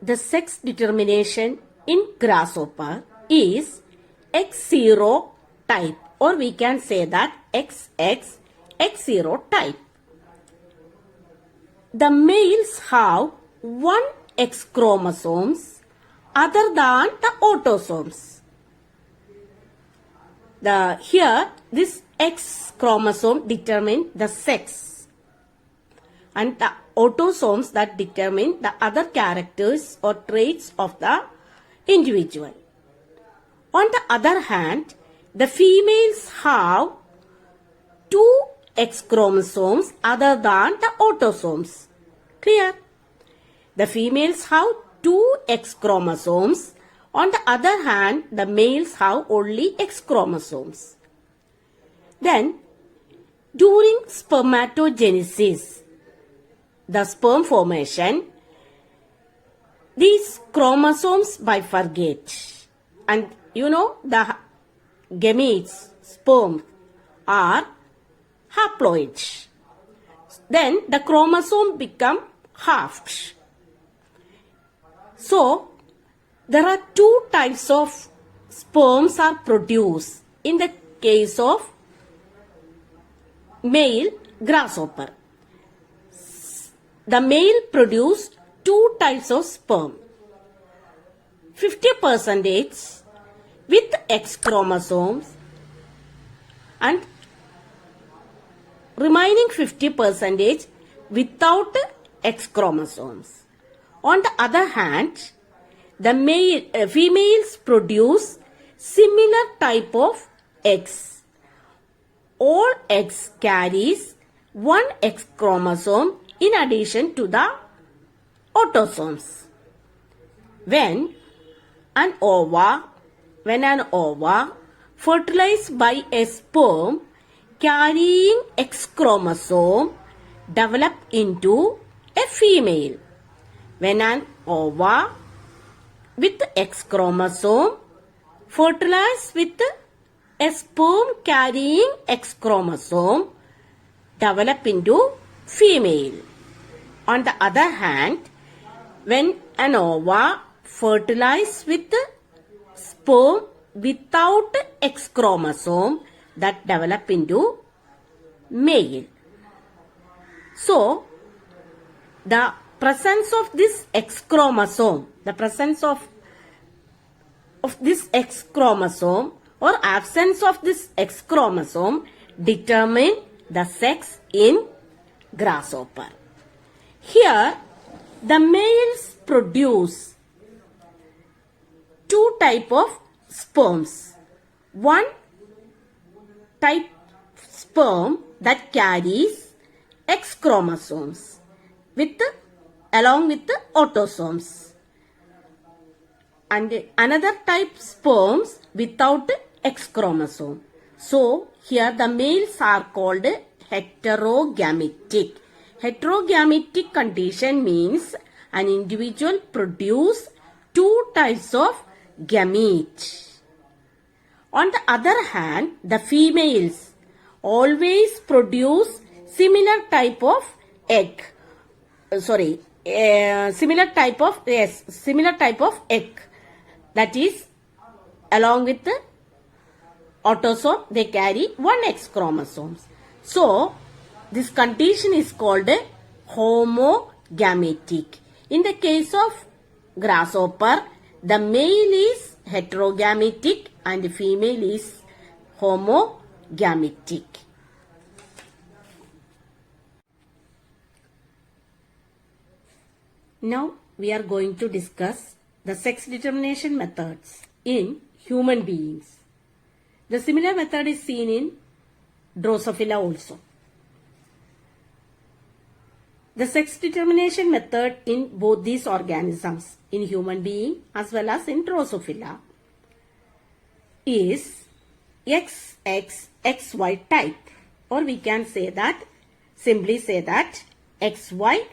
the sex determination in grasshopper is X0 type, or we can say that XX X0 type. The males have one X chromosomes other than the autosomes. Here this X chromosome determine the sex, and the autosomes that determine the other characters or traits of the individual. On the other hand, the females have two X chromosomes other than the autosomes. Clear? The females have two X chromosomes. On the other hand, the males have only X chromosomes. Then, during spermatogenesis, the sperm formation, these chromosomes bifurcate, and the gametes, sperm, are haploid. Then the chromosome become halved. So there are two types of sperms are produced in the case of male grasshopper. The male produce two types of sperm. 50% with X chromosomes and remaining 50% without X chromosomes. On the other hand, the females produce similar type of X. All X carries one X chromosome in addition to the autosomes. When an ova fertilized by a sperm carrying X chromosome develop into a female. When an ova with X chromosome fertilized with a sperm carrying X chromosome develop into female. On the other hand, when an ova fertilized with sperm without X chromosome, that develop into male. So, the presence of this X chromosome, the presence of this X chromosome or absence of this X chromosome determine the sex in grasshopper. Here, the males produce two type of sperms. One type sperm that carries X chromosomes along with the autosomes, and another type sperms without X chromosome. So here the males are called heterogametic. Heterogametic condition means an individual produce two types of gamete. On the other hand, the females always produce similar type of egg. Similar type of egg. That is, along with the autosome, they carry one X chromosomes. So, this condition is called homogametic. In the case of grasshopper, the male is heterogametic and the female is homogametic. Now we are going to discuss the sex determination methods in human beings. The similar method is seen in Drosophila also. The sex determination method in both these organisms, in human being as well as in Drosophila, is XY type, or we can simply say that XY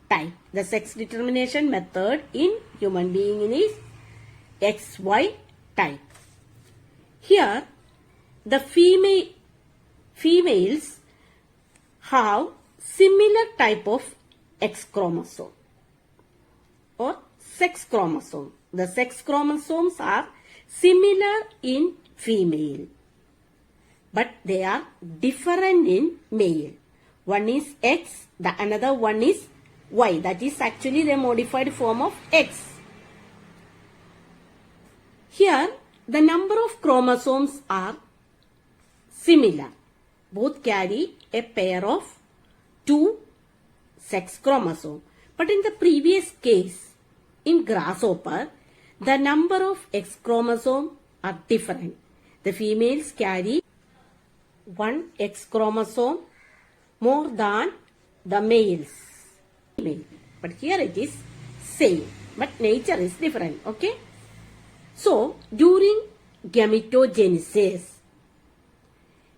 type. The sex determination method in human being is XY type. Here, the females have similar type of X chromosome or sex chromosome. The sex chromosomes are similar in female, but they are different in male. One is X, the another one is Y. That is actually the modified form of X. Here, the number of chromosomes are similar. Both carry a pair of 2 sex chromosomes. But in the previous case, in grasshopper, the number of X chromosomes are different. The females carry 1 X chromosome more than the males. But here it is same, but nature is different. Okay. So during gametogenesis,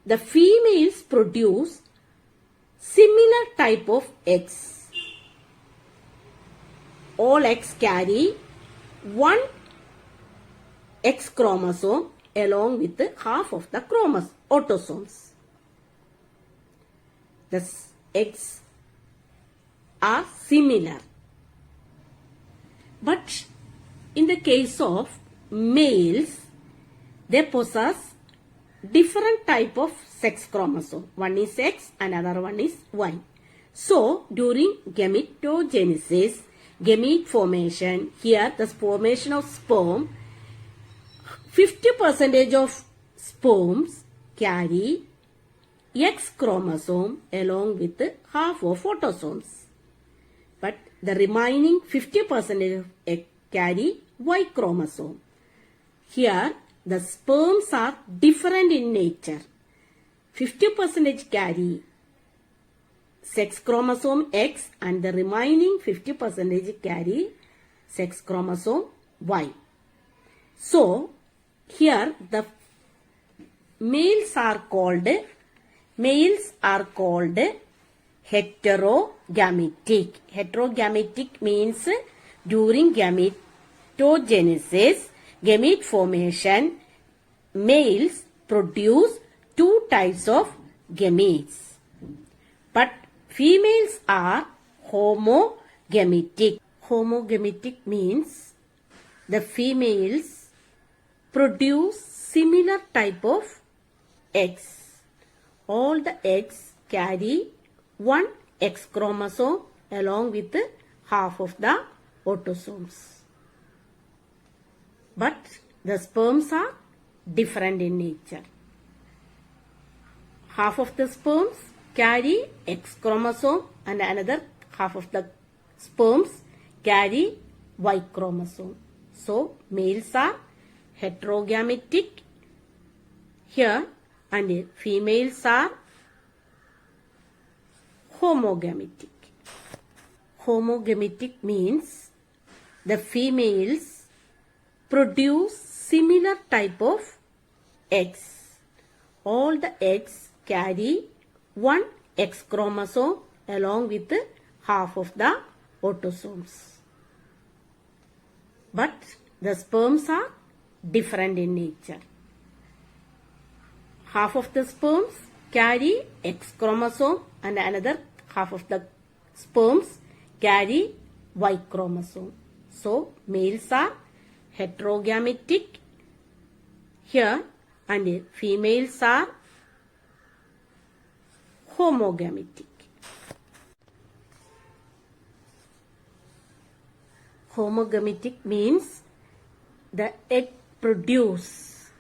the females produce similar type of eggs. All eggs carry 1 X chromosome along with half of the autosomes. The eggs are similar. But in the case of males, they possess different type of sex chromosome. One is X, another one is Y. So during gametogenesis, gamete formation, here the formation of sperm, 50% of sperms carry X chromosome along with half of autosomes. But the remaining 50% of egg carry Y chromosome. Here the sperms are different in nature. 50% carry sex chromosome X and the remaining 50% carry sex chromosome Y. So here the males are called heterogametic. Heterogametic means during gametogenesis, gamete formation, males produce 2 types of gametes. But females are homogametic. Homogametic means the females produce similar type of eggs. All the eggs carry 1 X chromosome along with half of the autosomes. But the sperms are different in nature. Half of the sperms carry X chromosome and another half of the sperms carry Y chromosome. So males are heterogametic here and females are homogametic. Homogametic means the females produce similar type of eggs. All the eggs carry 1 X chromosome along with half of the autosomes. But the sperms are different in nature. Half of the sperms carry X chromosome and another half of the sperms carry Y chromosome. So males are heterogametic here and females are homogametic. Homogametic means the egg produced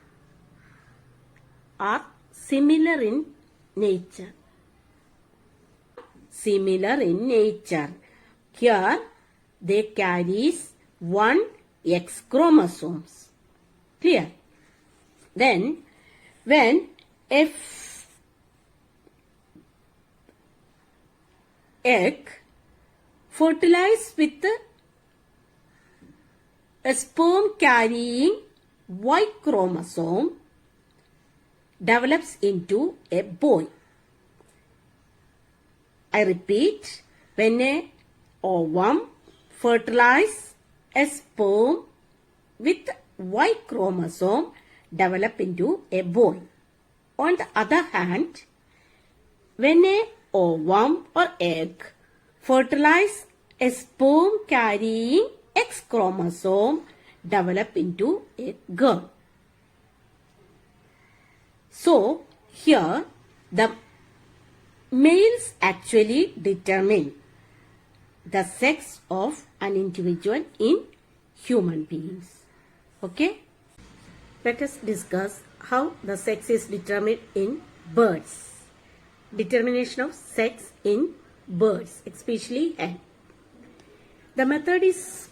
are similar in nature. Similar in nature. Here they carries 1 X chromosomes. Clear? Then when F egg fertilized with a sperm carrying Y chromosome develops into a boy. I repeat, when a ovum fertilizes a sperm with Y chromosome develop into a boy. On the other hand, when a ovum or egg fertilizes a sperm carrying X chromosome develop into a girl. So, here the males actually determine the sex of an individual in human beings. Okay? Let us discuss how the sex is determined in birds. Determination of sex in birds, especially hen. The method is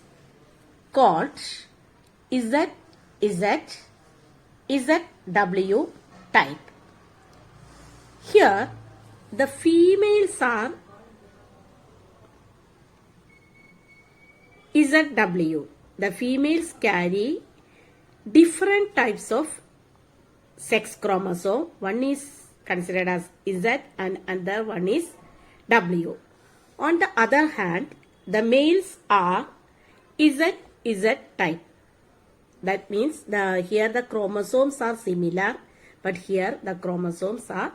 called ZW type. Here, the females are ZW. The females carry different types of sex chromosome. One is considered as Z and another one is W. On the other hand, the males are Z type. That means here the chromosomes are similar, but here the chromosomes are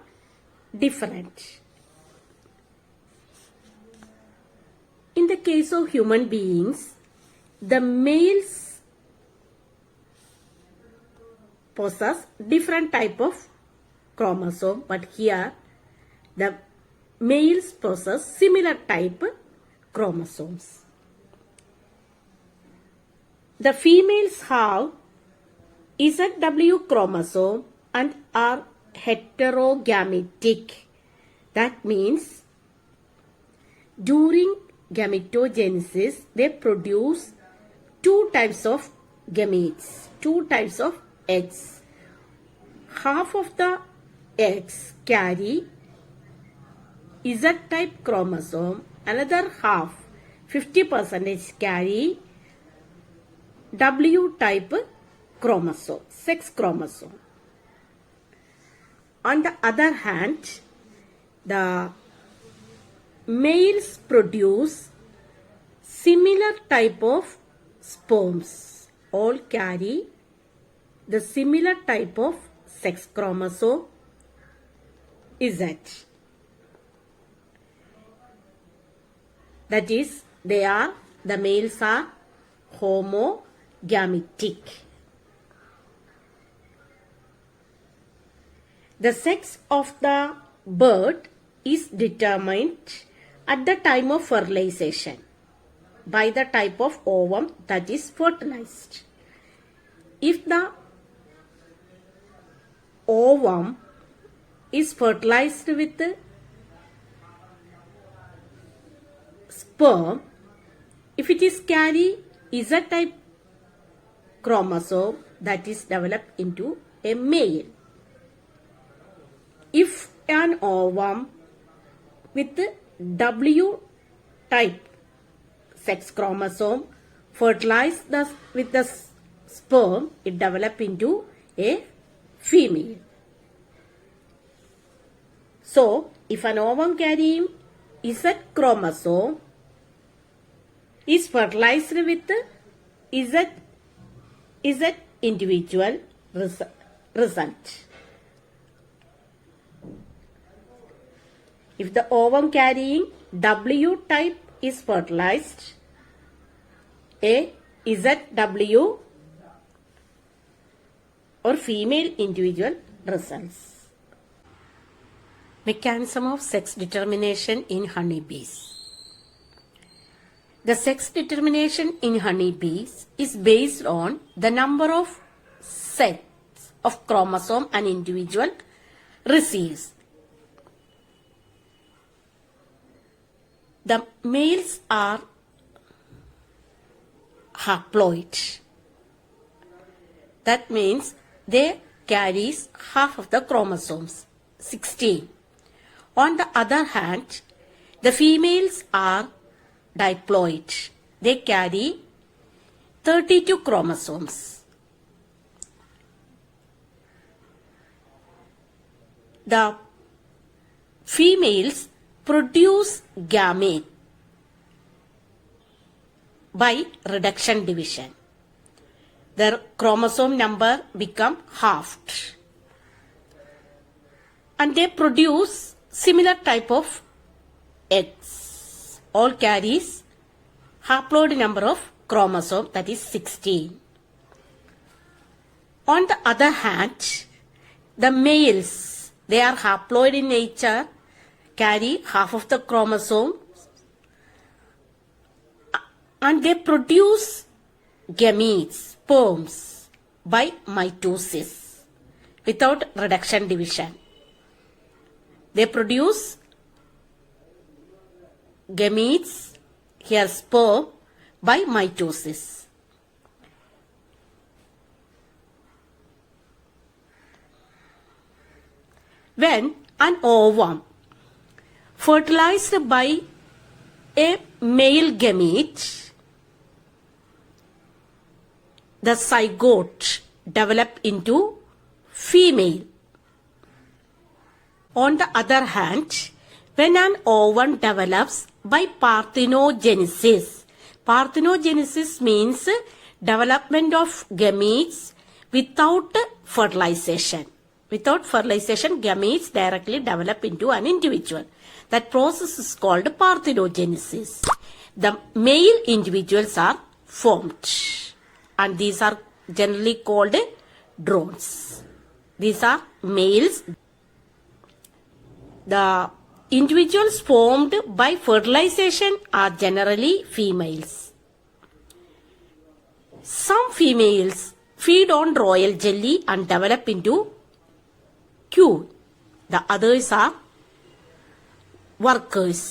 different. In the case of human beings, the males possess different type of chromosome, but here the males possess similar type chromosomes. The females have ZW chromosome and are heterogametic. That means during gametogenesis they produce two types of gametes, two types of eggs. Half of the eggs carry Z-type chromosome, another half, 50% carry W-type chromosome, sex chromosome. On the other hand, the males produce similar type of sperms, all carry the similar type of sex chromosome Z. That is, the males are homogametic. The sex of the bird is determined at the time of fertilization by the type of ovum that is fertilized. If the ovum is fertilized with sperm, if it is carry Z-type chromosome, that is developed into a male. If an ovum with W-type sex chromosome fertilized with the sperm, it develops into a female. So, if an ovum carrying Z chromosome is fertilized with Z individual result. If the ovum carrying W type is fertilized, a ZW or female individual results. Mechanism of sex determination in honeybees. The sex determination in honeybees is based on the number of sets of chromosome an individual receives. The males are haploid. That means they carries half of the chromosomes, 16. On the other hand, the females are diploid. They carry 32 chromosomes. The females produce gamete by reduction division. Their chromosome number become halved. And they produce similar type of eggs. All carries haploid number of chromosome, that is 16. On the other hand, the males, they are haploid in nature, carry half of the chromosome, and they produce gametes, sperms, by mitosis without reduction division. They produce gametes, here sperm, by mitosis. When an ovum fertilized by a male gamete, the zygote develop into female. On the other hand, when an ovum develops by parthenogenesis, parthenogenesis means development of gametes without fertilization. Without fertilization, gametes directly develop into an individual. That process is called parthenogenesis. The male individuals are formed, and these are generally called drones. These are males. The individuals formed by fertilization are generally females. Some females feed on royal jelly and develop into queen. The others are workers.